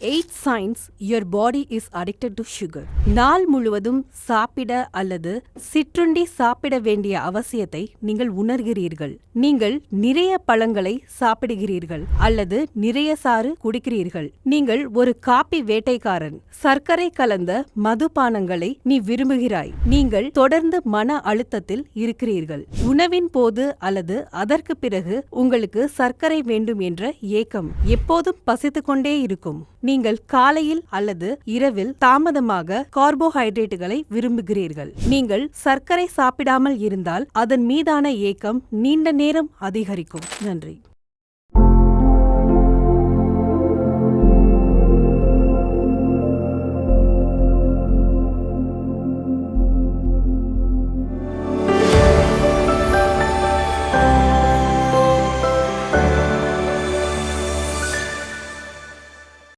8 signs your body is addicted to sugar. நாள் முழுவதும் சாப்பிட அல்லது சிற்றுண்டி சாப்பிட வேண்டிய அவசியத்தை நீங்கள் உணர்கிறீர்கள். நீங்கள் நிறைய பழங்களை சாப்பிடுகிறீர்கள் அல்லது நிறைய சாறு குடிக்கிறீர்கள். நீங்கள் ஒரு காபி வேட்டைக்காரன். சர்க்கரை கலந்த மதுபானங்களை நீ விரும்புகிறாய். நீங்கள் தொடர்ந்து மன அழுத்தத்தில் இருக்கிறீர்கள். உணவின் போது அல்லது அதற்கு பிறகு உங்களுக்கு சர்க்கரை வேண்டும் என்ற ஏக்கம் எப்போதும் பசித்துக் கொண்டே இருக்கும். நீங்கள் காலையில் அல்லது இரவில் தாமதமாக கார்போஹைட்ரேட்டுகளை விரும்புகிறீர்கள். நீங்கள் சர்க்கரை சாப்பிடாமல் இருந்தால் அதன் மீதான ஏக்கம் நீண்ட நேரம் அதிகரிக்கும். நன்றி.